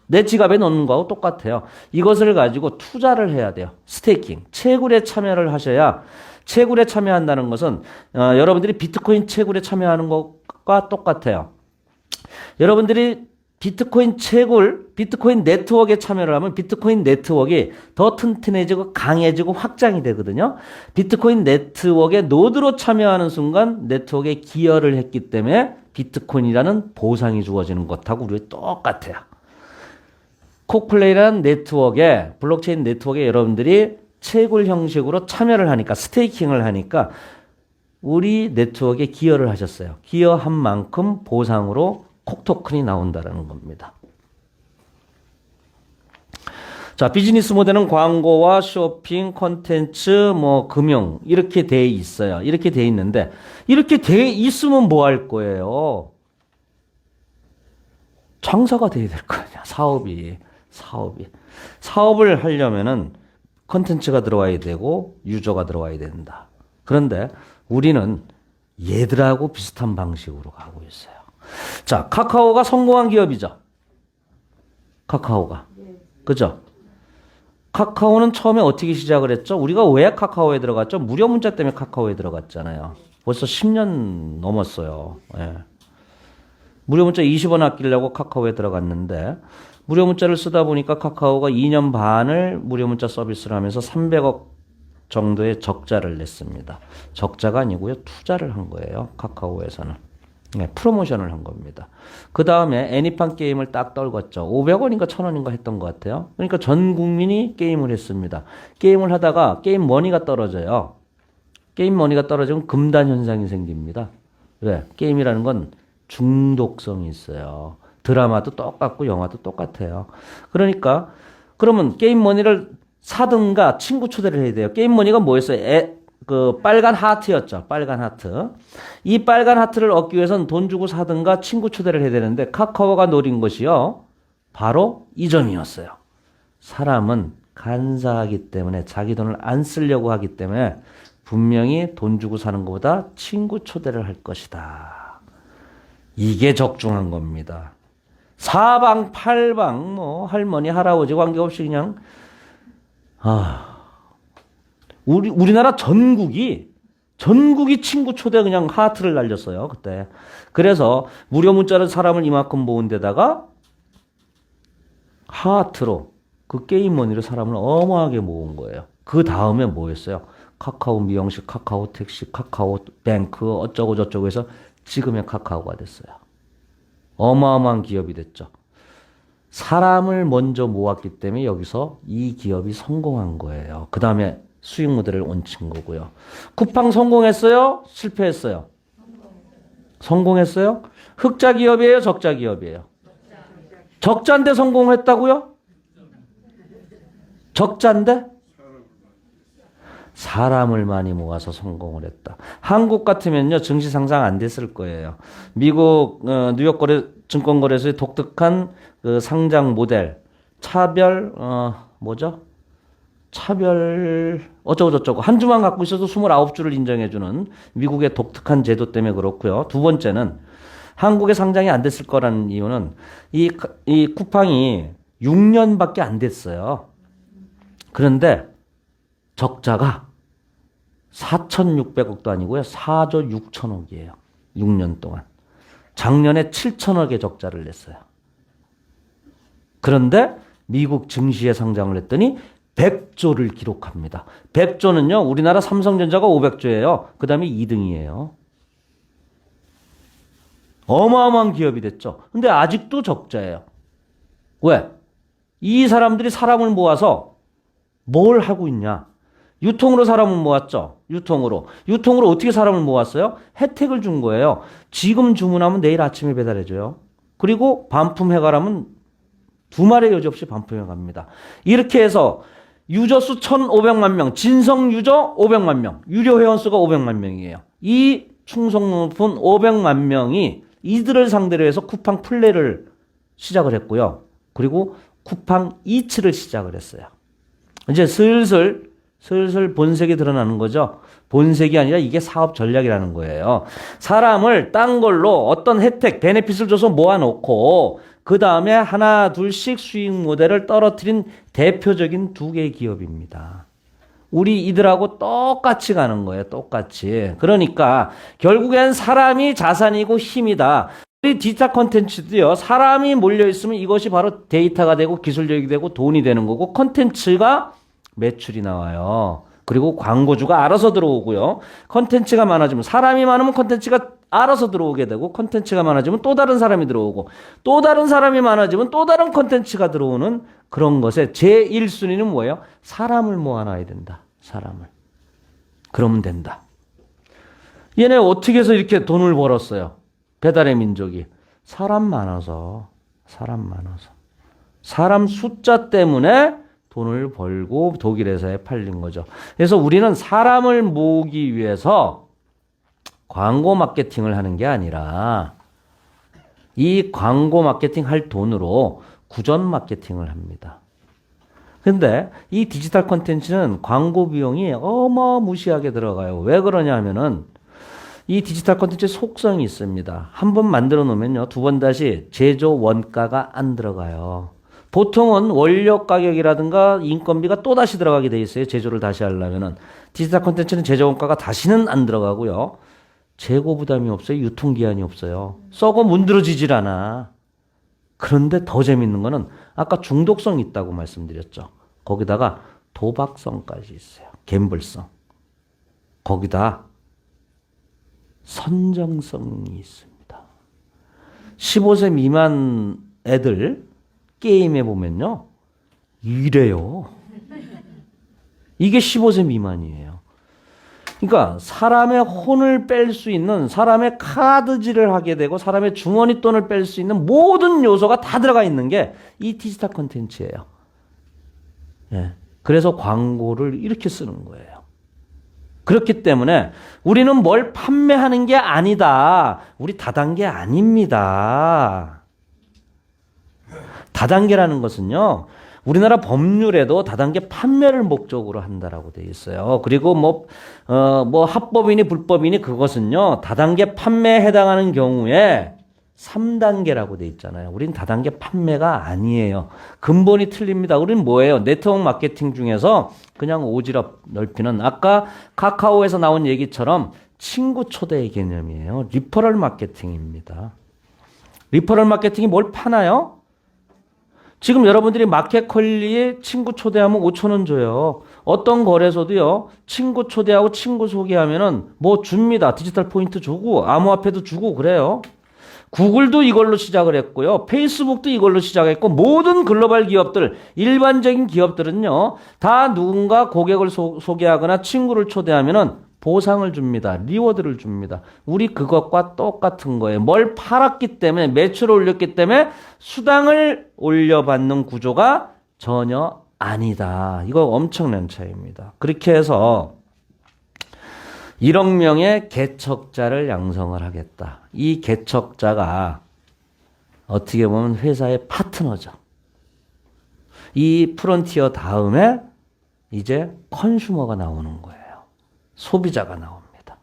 내 지갑에 넣는 거하고 똑같아요. 이것을 가지고 투자를 해야 돼요. 스테이킹. 채굴에 참여를 하셔야 채굴에 참여한다는 것은 여러분들이 비트코인 채굴에 참여하는 것과 똑같아요. 여러분들이 비트코인 채굴, 비트코인 네트워크에 참여를 하면 비트코인 네트워크가 더 튼튼해지고 강해지고 확장이 되거든요. 비트코인 네트워크에 노드로 참여하는 순간 네트워크에 기여를 했기 때문에 비트코인이라는 보상이 주어지는 것하고 우리 똑같아요. 콕플레이라는 네트워크에, 블록체인 네트워크에 여러분들이 채굴 형식으로 참여를 하니까, 스테이킹을 하니까 우리 네트워크에 기여를 하셨어요. 기여한 만큼 보상으로 콕 토큰이 나온다라는 겁니다. 자, 비즈니스 모델은 광고와 쇼핑, 콘텐츠, 금융 이렇게 돼 있어요. 이렇게 돼 있는데 이렇게 돼 있으면 뭐 할 거예요? 장사가 돼야 될 거 아니야. 사업을 하려면은 콘텐츠가 들어와야 되고 유저가 들어와야 된다. 그런데 우리는 얘들하고 비슷한 방식으로 가고 있어요. 자, 카카오가 성공한 기업이죠. 카카오가. 그죠? 카카오는 처음에 어떻게 시작을 했죠? 우리가 왜 카카오에 들어갔죠? 무료 문자 때문에 카카오에 들어갔잖아요. 벌써 10년 넘었어요. 예. 무료 문자 20원 아끼려고 카카오에 들어갔는데 무료 문자를 쓰다 보니까 카카오가 2년 반을 무료 문자 서비스를 하면서 300억 정도의 적자를 냈습니다. 적자가 아니고요. 투자를 한 거예요. 카카오에서는. 네, 프로모션을 한 겁니다. 그 다음에 애니팡 게임을 딱 떨궜죠. 500원인가 1000원인가 했던 것 같아요. 그러니까 전 국민이 게임을 했습니다. 게임을 하다가 게임 머니가 떨어져요. 게임 머니가 떨어지면 금단 현상이 생깁니다. 왜? 게임이라는 건 중독성이 있어요. 드라마도 똑같고 영화도 똑같아요. 그러니까 그러면 게임 머니를 사든가 친구 초대를 해야 돼요. 게임 머니가 뭐였어요? 빨간 하트였죠. 빨간 하트. 이 빨간 하트를 얻기 위해서는 돈 주고 사든가 친구 초대를 해야 되는데 카카오가 노린 것이요. 바로 이 점이었어요. 사람은 간사하기 때문에 자기 돈을 안 쓰려고 하기 때문에 분명히 돈 주고 사는 것보다 친구 초대를 할 것이다. 이게 적중한 겁니다. 사방팔방 할머니 할아버지 관계없이 그냥 우리나라 전국이 친구 초대 그냥 하트를 날렸어요, 그때. 그래서 무료 문자를 사람을 이만큼 모은 데다가 하트로 그 게임 머니로 사람을 어마하게 모은 거예요. 그 다음에 뭐였어요? 카카오 미용실, 카카오 택시, 카카오 뱅크 어쩌고 저쩌고 해서 지금의 카카오가 됐어요. 어마어마한 기업이 됐죠. 사람을 먼저 모았기 때문에 여기서 이 기업이 성공한 거예요. 그 다음에 수익 모델을 얹힌 거고요. 쿠팡 성공했어요? 실패했어요? 성공했어요? 흑자 기업이에요? 적자 기업이에요? 적자인데 성공했다고요? 적자인데? 사람을 많이 모아서 성공을 했다. 한국 같으면요, 증시 상장 안 됐을 거예요. 미국 뉴욕 증권거래소의 독특한 그 상장 모델, 차별 어쩌고 저쩌고 한 주만 갖고 있어도 29주를 인정해주는 미국의 독특한 제도 때문에 그렇고요. 두 번째는 한국에 상장이 안 됐을 거라는 이유는 이 쿠팡이 6년밖에 안 됐어요. 그런데 적자가 4,600억도 아니고요. 4조 6천억이에요. 6년 동안. 작년에 7천억의 적자를 냈어요. 그런데 미국 증시에 상장을 했더니 100조를 기록합니다. 100조는요. 우리나라 삼성전자가 500조예요. 그 다음에 2등이에요. 어마어마한 기업이 됐죠. 근데 아직도 적자예요. 왜? 이 사람들이 사람을 모아서 뭘 하고 있냐? 유통으로 사람을 모았죠. 유통으로 어떻게 사람을 모았어요? 혜택을 준 거예요. 지금 주문하면 내일 아침에 배달해줘요. 그리고 반품해 가라면 두말의 여지 없이 반품해 갑니다. 이렇게 해서 유저 수 1,500만 명, 진성 유저 500만 명, 유료 회원 수가 500만 명이에요. 이 충성 높은 500만 명이 이들을 상대로 해서 쿠팡 플레이를 시작을 했고요. 그리고 쿠팡 이츠를 시작을 했어요. 이제 슬슬 본색이 드러나는 거죠. 본색이 아니라 이게 사업 전략이라는 거예요. 사람을 딴 걸로 어떤 혜택, 베네핏을 줘서 모아놓고 그 다음에 하나 둘씩 수익 모델을 떨어뜨린 대표적인 두 개의 기업입니다. 우리 이들하고 똑같이 가는 거예요. 똑같이. 그러니까 결국엔 사람이 자산이고 힘이다. 우리 디지털 콘텐츠도요. 사람이 몰려있으면 이것이 바로 데이터가 되고 기술력이 되고 돈이 되는 거고 콘텐츠가 매출이 나와요. 그리고 광고주가 알아서 들어오고요. 콘텐츠가 많아지면 사람이 많으면 콘텐츠가 알아서 들어오게 되고 콘텐츠가 많아지면 또 다른 사람이 들어오고 또 다른 사람이 많아지면 또 다른 콘텐츠가 들어오는 그런 것에 제1순위는 뭐예요? 사람을 모아놔야 된다. 사람을. 그러면 된다. 얘네 어떻게 해서 이렇게 돈을 벌었어요? 배달의 민족이. 사람 많아서. 사람 숫자 때문에 돈을 벌고 독일 회사에 팔린 거죠. 그래서 우리는 사람을 모으기 위해서 광고 마케팅을 하는 게 아니라 이 광고 마케팅 할 돈으로 구전 마케팅을 합니다. 근데 이 디지털 콘텐츠는 광고 비용이 어마무시하게 들어가요. 왜 그러냐 하면은 이 디지털 콘텐츠의 속성이 있습니다. 한 번 만들어 놓으면요. 두 번 다시 제조 원가가 안 들어가요. 보통은 원료 가격이라든가 인건비가 또 다시 들어가게 돼 있어요. 제조를 다시 하려면은. 디지털 콘텐츠는 제조 원가가 다시는 안 들어가고요. 재고 부담이 없어요. 유통기한이 없어요. 썩어 문드러지질 않아. 그런데 더 재밌는 거는 아까 중독성이 있다고 말씀드렸죠. 거기다가 도박성까지 있어요. 갬블성. 거기다 선정성이 있습니다. 15세 미만 애들 게임해 보면요. 이래요. 이게 15세 미만이에요. 그러니까 사람의 혼을 뺄 수 있는 사람의 카드질을 하게 되고 사람의 주머니 돈을 뺄 수 있는 모든 요소가 다 들어가 있는 게 이 디지털 콘텐츠예요. 예. 그래서 광고를 이렇게 쓰는 거예요. 그렇기 때문에 우리는 뭘 판매하는 게 아니다. 우리 다단계 아닙니다. 다단계라는 것은요. 우리나라 법률에도 다단계 판매를 목적으로 한다라고 되어 있어요. 그리고 뭐 합법이니 불법이니 그것은요. 다단계 판매에 해당하는 경우에 3단계라고 되어 있잖아요. 우린 다단계 판매가 아니에요. 근본이 틀립니다. 우린 뭐예요? 네트워크 마케팅 중에서 그냥 오지랖 넓히는 아까 카카오에서 나온 얘기처럼 친구 초대의 개념이에요. 리퍼럴 마케팅입니다. 리퍼럴 마케팅이 뭘 파나요? 지금 여러분들이 마켓컬리에 친구 초대하면 5,000원 줘요. 어떤 거래소도요, 친구 초대하고 친구 소개하면은 뭐 줍니다. 디지털 포인트 주고, 암호화폐도 주고 그래요. 구글도 이걸로 시작을 했고요. 페이스북도 이걸로 시작했고, 모든 글로벌 기업들, 일반적인 기업들은요, 다 누군가 고객을 소개하거나 친구를 초대하면은 보상을 줍니다. 리워드를 줍니다. 우리 그것과 똑같은 거예요. 뭘 팔았기 때문에, 매출을 올렸기 때문에 수당을 올려받는 구조가 전혀 아니다. 이거 엄청난 차이입니다. 그렇게 해서 1억 명의 개척자를 양성을 하겠다. 이 개척자가 어떻게 보면 회사의 파트너죠. 이 프론티어 다음에 이제 컨슈머가 나오는 거예요. 소비자가 나옵니다.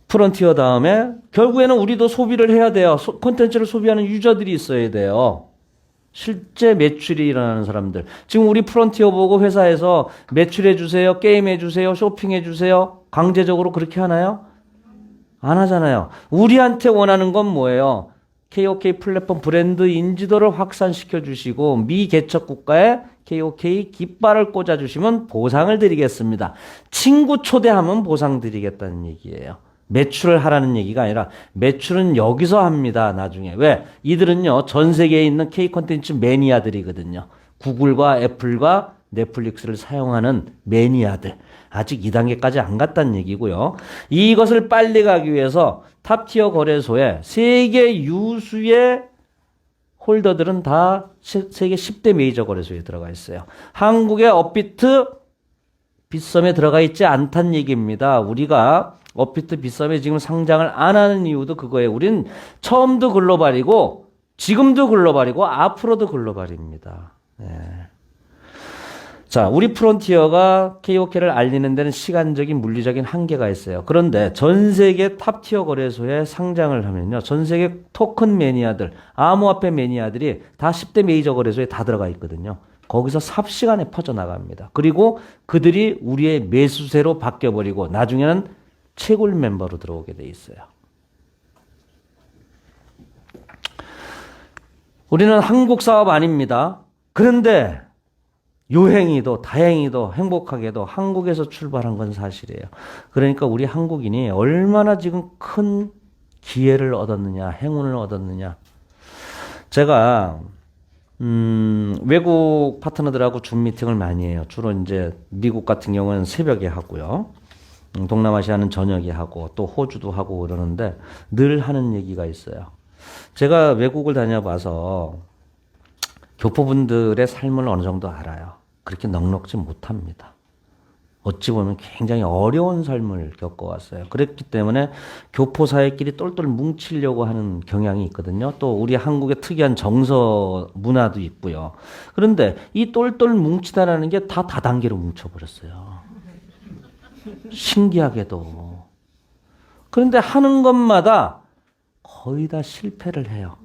프론티어 다음에 결국에는 우리도 소비를 해야 돼요. 콘텐츠를 소비하는 유저들이 있어야 돼요. 실제 매출이 일어나는 사람들. 지금 우리 프론티어 보고 회사에서 매출해 주세요, 게임해 주세요, 쇼핑해 주세요. 강제적으로 그렇게 하나요? 안 하잖아요. 우리한테 원하는 건 뭐예요? KOK 플랫폼 브랜드 인지도를 확산시켜 주시고 미개척 국가에 KOK 깃발을 꽂아 주시면 보상을 드리겠습니다. 친구 초대하면 보상 드리겠다는 얘기예요. 매출을 하라는 얘기가 아니라 매출은 여기서 합니다. 나중에. 왜? 이들은요. 전 세계에 있는 K 콘텐츠 매니아들이거든요. 구글과 애플과 넷플릭스를 사용하는 매니아들. 아직 2단계까지 안 갔다는 얘기고요. 이것을 빨리 가기 위해서 탑티어 거래소에 세계 유수의 홀더들은 다 세계 10대 메이저 거래소에 들어가 있어요. 한국의 업비트, 빗썸에 들어가 있지 않다는 얘기입니다. 우리가 업비트, 빗썸에 지금 상장을 안 하는 이유도 그거예요. 우린 처음도 글로벌이고 지금도 글로벌이고 앞으로도 글로벌입니다. 네. 자, 우리 프론티어가 KOK를 알리는 데는 시간적인 물리적인 한계가 있어요. 그런데 전 세계 탑티어 거래소에 상장을 하면요. 전 세계 토큰 매니아들, 암호화폐 매니아들이 다 10대 메이저 거래소에 다 들어가 있거든요. 거기서 삽시간에 퍼져나갑니다. 그리고 그들이 우리의 매수세로 바뀌어버리고 나중에는 채굴 멤버로 들어오게 돼 있어요. 우리는 한국 사업 아닙니다. 그런데 요행히도 다행히도 행복하게도 한국에서 출발한 건 사실이에요. 그러니까 우리 한국인이 얼마나 지금 큰 기회를 얻었느냐, 행운을 얻었느냐. 제가 외국 파트너들하고 줌 미팅을 많이 해요. 주로 이제 미국 같은 경우는 새벽에 하고요. 동남아시아는 저녁에 하고 또 호주도 하고 그러는데 늘 하는 얘기가 있어요. 제가 외국을 다녀봐서 교포분들의 삶을 어느 정도 알아요. 그렇게 넉넉지 못합니다. 어찌 보면 굉장히 어려운 삶을 겪어왔어요. 그랬기 때문에 교포 사회끼리 똘똘 뭉치려고 하는 경향이 있거든요. 또 우리 한국의 특이한 정서 문화도 있고요. 그런데 이 똘똘 뭉치다라는 게 다 다단계로 뭉쳐버렸어요. 신기하게도. 그런데 하는 것마다 거의 다 실패를 해요.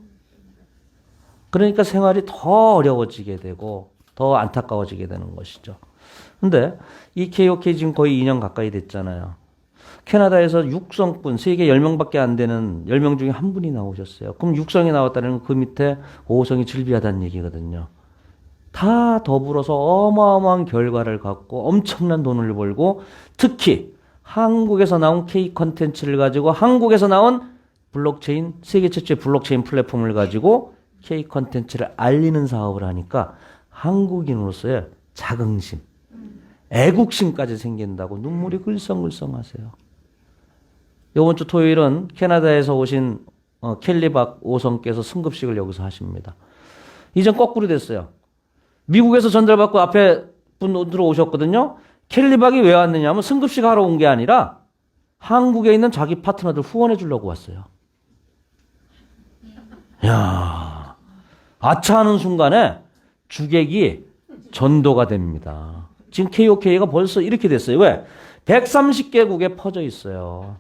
그러니까 생활이 더 어려워지게 되고 더 안타까워지게 되는 것이죠. 근데 이 KOK 지금 거의 2년 가까이 됐잖아요. 캐나다에서 육성분, 세계 10명밖에 안 되는 10명 중에 한 분이 나오셨어요. 그럼 육성이 나왔다는 그 밑에 5성이 즐비하다는 얘기거든요. 다 더불어서 어마어마한 결과를 갖고 엄청난 돈을 벌고 특히 한국에서 나온 K 콘텐츠를 가지고 한국에서 나온 블록체인, 세계 최초의 블록체인 플랫폼을 가지고 K 콘텐츠를 알리는 사업을 하니까 한국인으로서의 자긍심, 애국심까지 생긴다고 눈물이 글썽글썽하세요. 이번 주 토요일은 캐나다에서 오신 켈리박 오성께서 승급식을 여기서 하십니다. 이젠 거꾸로 됐어요. 미국에서 전달받고 앞에 분 들어오셨거든요. 켈리박이 왜 왔느냐 하면 승급식 하러 온 게 아니라 한국에 있는 자기 파트너들 후원해 주려고 왔어요. 야, 아차하는 순간에 주객이 전도가 됩니다. 지금 KOK가 벌써 이렇게 됐어요. 왜? 130개국에 퍼져 있어요.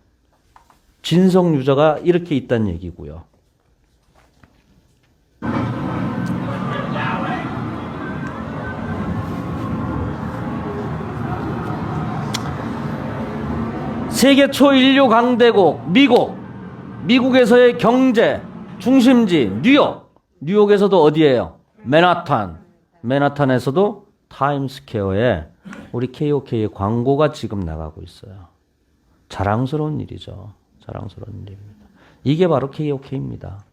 진성 유저가 이렇게 있다는 얘기고요. 세계 초인류 강대국 미국. 미국에서의 경제 중심지 뉴욕. 뉴욕에서도 어디예요? 맨하탄. 맨하탄에서도 타임스퀘어에 우리 KOK의 광고가 지금 나가고 있어요. 자랑스러운 일이죠. 자랑스러운 일입니다. 이게 바로 KOK입니다.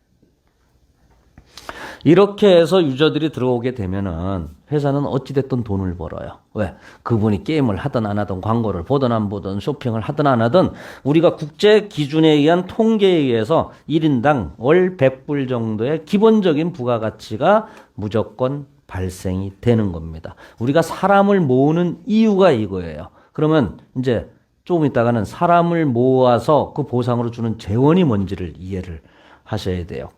이렇게 해서 유저들이 들어오게 되면은 회사는 어찌됐든 돈을 벌어요. 왜? 그분이 게임을 하든 안 하든 광고를 보든 안 보든 쇼핑을 하든 안 하든 우리가 국제 기준에 의한 통계에 의해서 1인당 월 100불 정도의 기본적인 부가가치가 무조건 발생이 되는 겁니다. 우리가 사람을 모으는 이유가 이거예요. 그러면 이제 조금 있다가는 사람을 모아서 그 보상으로 주는 재원이 뭔지를 이해를 하셔야 돼요.